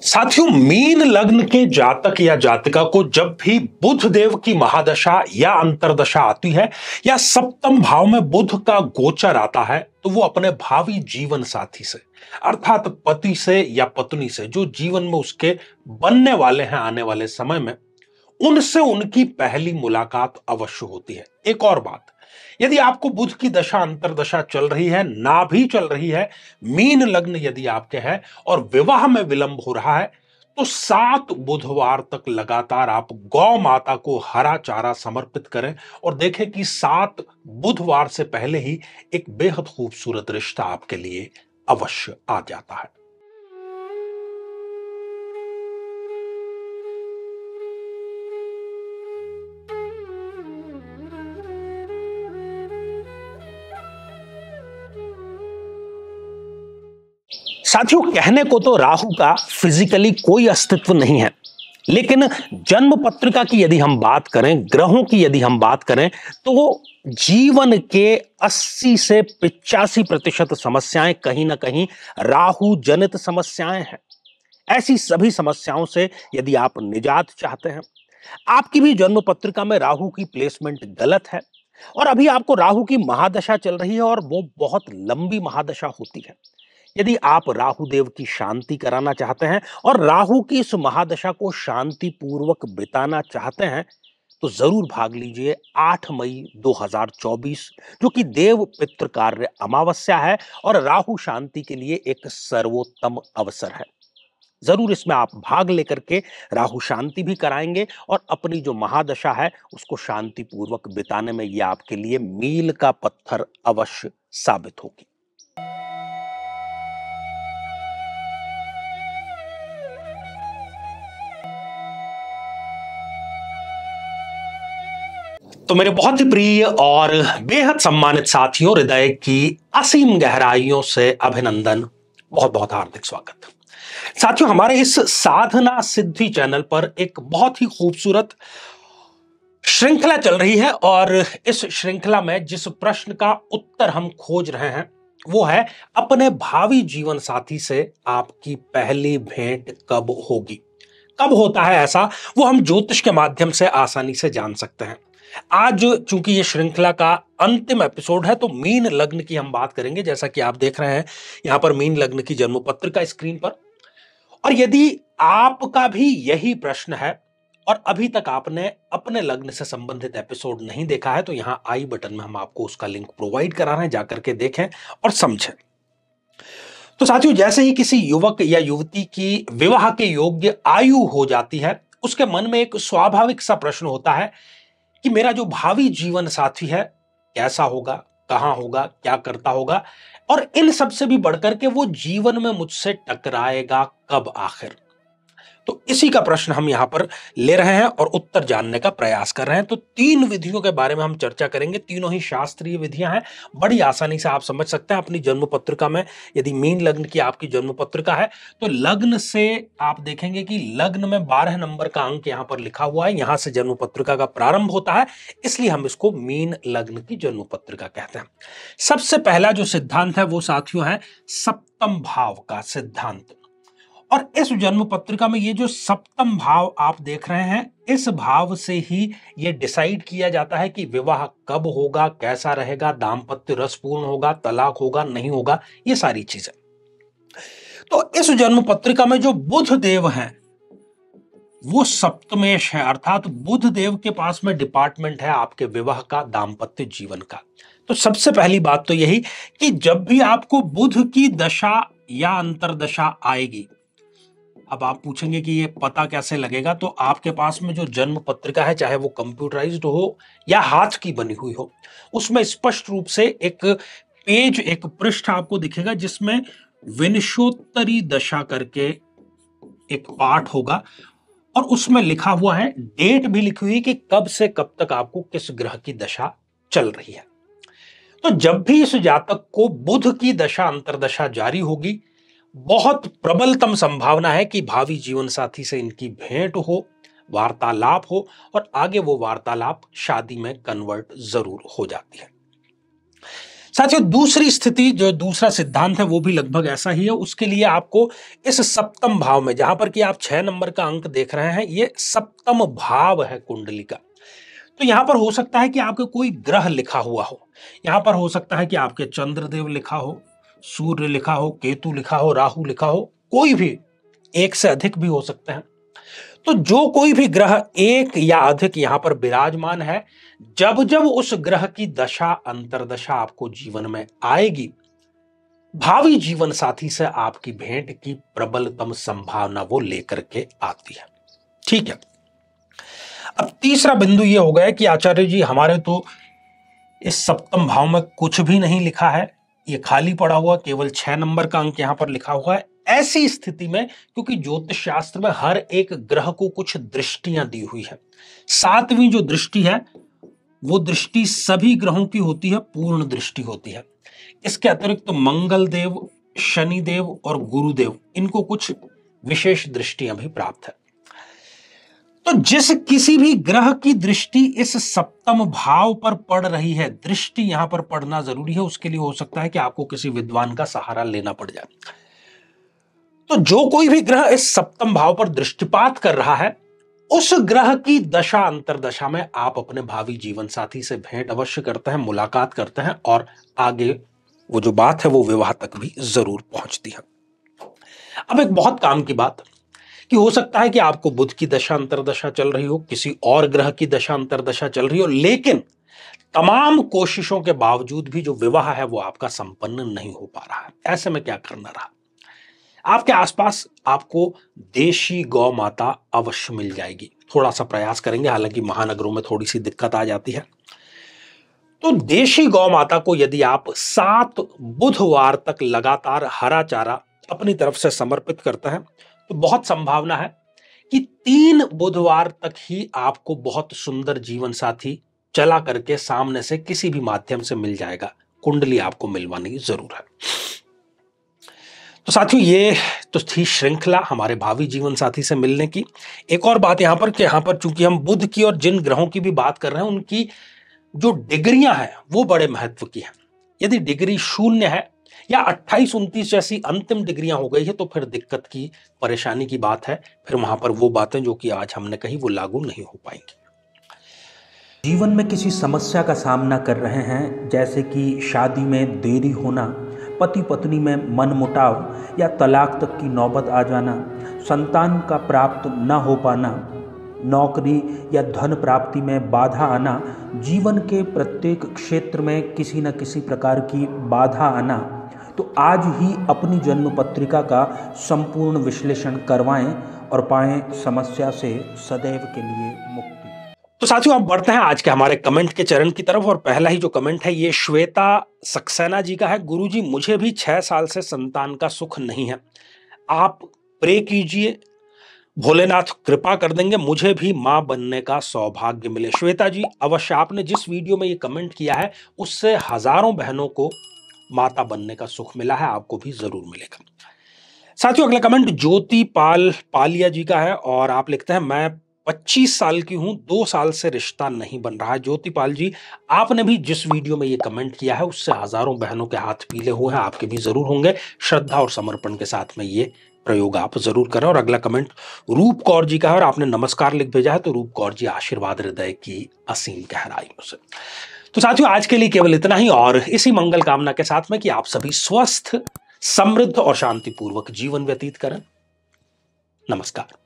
साथियों, मीन लग्न के जातक या जातिका को जब भी बुध देव की महादशा या अंतरदशा आती है या सप्तम भाव में बुध का गोचर आता है, तो वो अपने भावी जीवन साथी से अर्थात पति से या पत्नी से जो जीवन में उसके बनने वाले हैं आने वाले समय में, उनसे उनकी पहली मुलाकात अवश्य होती है। एक और बात, यदि आपको बुध की दशा अंतरदशा चल रही है, ना भी चल रही है, मीन लग्न यदि आपके है और विवाह में विलंब हो रहा है, तो 7 बुधवार तक लगातार आप गौ माता को हरा चारा समर्पित करें और देखें कि 7 बुधवार से पहले ही एक बेहद खूबसूरत रिश्ता आपके लिए अवश्य आ जाता है। साथियों, कहने को तो राहु का फिजिकली कोई अस्तित्व नहीं है, लेकिन जन्म पत्रिका की यदि हम बात करें, ग्रहों की यदि हम बात करें, तो जीवन के 80 से 85% समस्याएं कहीं ना कहीं राहु जनित समस्याएं हैं। ऐसी सभी समस्याओं से यदि आप निजात चाहते हैं, आपकी भी जन्म पत्रिका में राहु की प्लेसमेंट गलत है और अभी आपको राहु की महादशा चल रही है और वो बहुत लंबी महादशा होती है। यदि आप राहु देव की शांति कराना चाहते हैं और राहु की इस महादशा को शांति पूर्वक बिताना चाहते हैं, तो जरूर भाग लीजिए 8 मई 2024, जो कि देव पितृ कार्य अमावस्या है और राहु शांति के लिए एक सर्वोत्तम अवसर है। जरूर इसमें आप भाग लेकर के राहु शांति भी कराएंगे और अपनी जो महादशा है उसको शांति पूर्वक बिताने में यह आपके लिए मील का पत्थर अवश्य साबित होगी। तो मेरे बहुत ही प्रिय और बेहद सम्मानित साथियों, हृदय की असीम गहराइयों से अभिनंदन, बहुत बहुत हार्दिक स्वागत। साथियों, हमारे इस साधना सिद्धि चैनल पर एक बहुत ही खूबसूरत श्रृंखला चल रही है और इस श्रृंखला में जिस प्रश्न का उत्तर हम खोज रहे हैं वो है, अपने भावी जीवन साथी से आपकी पहली भेंट कब होगी। कब होता है ऐसा, वो हम ज्योतिष के माध्यम से आसानी से जान सकते हैं। आज चूंकि ये श्रृंखला का अंतिम एपिसोड है, तो मीन लग्न की हम बात करेंगे। जैसा कि आप देख रहे हैं यहां पर मीन लग्न की जन्म पत्रिका स्क्रीन पर, और यदि आपका भी यही प्रश्न है और अभी तक आपने अपने लग्न से संबंधित एपिसोड नहीं देखा है, तो यहां आई बटन में हम आपको उसका लिंक प्रोवाइड करा रहे हैं, जाकर के देखें और समझें। तो साथियों, जैसे ही किसी युवक या युवती की विवाह के योग्य आयु हो जाती है, उसके मन में एक स्वाभाविक सा प्रश्न होता है कि मेरा जो भावी जीवन साथी है कैसा होगा, कहां होगा, क्या करता होगा, और इन सब से भी बढ़कर के वो जीवन में मुझसे टकराएगा कब आखिर। तो इसी का प्रश्न हम यहां पर ले रहे हैं और उत्तर जानने का प्रयास कर रहे हैं। तो 3 विधियों के बारे में हम चर्चा करेंगे। तीनों ही शास्त्रीय विधियां हैं, बड़ी आसानी से आप समझ सकते हैं। अपनी जन्म पत्रिका में यदि मीन लग्न की आपकी जन्म पत्रिका है, तो लग्न से आप देखेंगे कि लग्न में 12 नंबर का अंक यहां पर लिखा हुआ है, यहां से जन्म पत्रिका का प्रारंभ होता है, इसलिए हम इसको मीन लग्न की जन्म पत्रिका कहते हैं। सबसे पहला जो सिद्धांत है वो साथियों है सप्तम भाव का सिद्धांत। और इस जन्म पत्रिका में ये जो सप्तम भाव आप देख रहे हैं, इस भाव से ही ये डिसाइड किया जाता है कि विवाह कब होगा, कैसा रहेगा, दाम्पत्य रसपूर्ण होगा, तलाक होगा, नहीं होगा, ये सारी चीजें। तो इस जन्म पत्रिका में जो बुध देव हैं वो सप्तमेश है, अर्थात बुध देव के पास में डिपार्टमेंट है आपके विवाह का, दाम्पत्य जीवन का। तो सबसे पहली बात तो यही कि जब भी आपको बुध की दशा या अंतरदशा आएगी, अब आप पूछेंगे कि ये पता कैसे लगेगा, तो आपके पास में जो जन्म पत्रिका है, चाहे वो कंप्यूटराइज्ड हो या हाथ की बनी हुई हो, उसमें स्पष्ट रूप से एक पेज, एक पृष्ठ आपको दिखेगा जिसमें विंशोत्तरी दशा करके एक पाठ होगा और उसमें लिखा हुआ है, डेट भी लिखी हुई है कि कब से कब तक आपको किस ग्रह की दशा चल रही है। तो जब भी इस जातक को बुध की दशा अंतरदशा जारी होगी, बहुत प्रबलतम संभावना है कि भावी जीवन साथी से इनकी भेंट हो, वार्तालाप हो और आगे वो वार्तालाप शादी में कन्वर्ट जरूर हो जाती है। साथियों दूसरी स्थिति, जो दूसरा सिद्धांत है वो भी लगभग ऐसा ही है। उसके लिए आपको इस सप्तम भाव में, जहां पर कि आप 6 नंबर का अंक देख रहे हैं, ये सप्तम भाव है कुंडली का। तो यहां पर हो सकता है कि आपके कोई ग्रह लिखा हुआ हो। यहां पर हो सकता है कि आपके चंद्रदेव लिखा हो, सूर्य लिखा हो, केतु लिखा हो, राहु लिखा हो, कोई भी, एक से अधिक भी हो सकते हैं। तो जो कोई भी ग्रह एक या अधिक यहां पर विराजमान है, जब जब उस ग्रह की दशा अंतरदशा आपको जीवन में आएगी, भावी जीवन साथी से आपकी भेंट की प्रबलतम संभावना वो लेकर के आती है। ठीक है। अब तीसरा बिंदु ये हो गया कि आचार्य जी हमारे तो इस सप्तम भाव में कुछ भी नहीं लिखा है, ये खाली पड़ा हुआ, केवल 6 नंबर का अंक यहां पर लिखा हुआ है। ऐसी स्थिति में, क्योंकि ज्योतिष शास्त्र में हर एक ग्रह को कुछ दृष्टियां दी हुई है, 7वीं जो दृष्टि है वो दृष्टि सभी ग्रहों की होती है, पूर्ण दृष्टि होती है। इसके अतिरिक्त तो मंगल देव, शनिदेव और गुरुदेव, इनको कुछ विशेष दृष्टियां भी प्राप्त है। तो जिस किसी भी ग्रह की दृष्टि इस सप्तम भाव पर पड़ रही है, दृष्टि यहां पर पड़ना जरूरी है, उसके लिए हो सकता है कि आपको किसी विद्वान का सहारा लेना पड़ जाए। तो जो कोई भी ग्रह इस सप्तम भाव पर दृष्टिपात कर रहा है, उस ग्रह की दशा अंतरदशा में आप अपने भावी जीवन साथी से भेंट अवश्य करते हैं, मुलाकात करते हैं, और आगे वो जो बात है वो विवाह तक भी जरूर पहुंचती है। अब एक बहुत काम की बात कि हो सकता है कि आपको बुध की दशा अंतरदशा चल रही हो, किसी और ग्रह की दशा अंतरदशा चल रही हो, लेकिन तमाम कोशिशों के बावजूद भी जो विवाह है वो आपका संपन्न नहीं हो पा रहा है। ऐसे में क्या करना रहा? आपके आसपास आपको देशी गौ माता अवश्य मिल जाएगी। थोड़ा सा प्रयास करेंगे, हालांकि महानगरों में थोड़ी सी दिक्कत आ जाती है। तो देशी गौ माता को यदि आप 7 बुधवार तक लगातार हरा चारा अपनी तरफ से समर्पित करते हैं, तो बहुत संभावना है कि 3 बुधवार तक ही आपको बहुत सुंदर जीवन साथी चला करके सामने से किसी भी माध्यम से मिल जाएगा। कुंडली आपको मिलवानी जरूर है। तो साथियों, ये तो थी श्रृंखला हमारे भावी जीवन साथी से मिलने की। एक और बात यहां पर कि यहां पर चूंकि हम बुध की और जिन ग्रहों की भी बात कर रहे हैं, उनकी जो डिग्रियां हैं वो बड़े महत्व की हैं। यदि डिग्री 0 है या 28, 29 जैसी अंतिम डिग्रियां हो गई है, तो फिर दिक्कत की, परेशानी की बात है। फिर वहां पर वो बातें जो कि आज हमने कही वो लागू नहीं हो पाएंगी। जीवन में किसी समस्या का सामना कर रहे हैं, जैसे कि शादी में देरी होना, पति पत्नी में मनमुटाव या तलाक तक की नौबत आ जाना, संतान का प्राप्त न हो पाना, नौकरी या धन प्राप्ति में बाधा आना, जीवन के प्रत्येक क्षेत्र में किसी न किसी प्रकार की बाधा आना, तो आज ही अपनी जन्म पत्रिका का संपूर्ण विश्लेषण करवाएं और पाएं समस्या से सदैव के लिए मुक्ति। तो साथियों, अब बढ़ते हैं आज के हमारे कमेंट के चरण की तरफ। और पहला ही जो कमेंट है ये श्वेता सक्सेना जी का है। गुरुजी, मुझे भी 6 साल से संतान का सुख नहीं है, आप प्रे कीजिए, भोलेनाथ कृपा कर देंगे, मुझे भी मां बनने का सौभाग्य मिले। श्वेता जी, अवश्य आपने जिस वीडियो में ये कमेंट किया है उससे हजारों बहनों को माता बनने का सुख मिला है, आपको भी जरूर मिलेगा। साथियों, अगला कमेंट ज्योति पाल पालिया जी का है और आप लिखते हैं, मैं 25 साल की हूं, 2 साल से रिश्ता नहीं बन रहा है। ज्योतिपाल जी, आपने भी जिस वीडियो में ये कमेंट किया है उससे हजारों बहनों के हाथ पीले हुए हैं, आपके भी जरूर होंगे। श्रद्धा और समर्पण के साथ में ये प्रयोग आप जरूर करें। और अगला कमेंट रूप कौर जी का है और आपने नमस्कार लिख भेजा है। तो रूप कौर जी, आशीर्वाद हृदय की असीम गहराइयों से। तो साथियों, आज के लिए केवल इतना ही, और इसी मंगल कामना के साथ में कि आप सभी स्वस्थ, समृद्ध और शांतिपूर्वक जीवन व्यतीत करें। नमस्कार।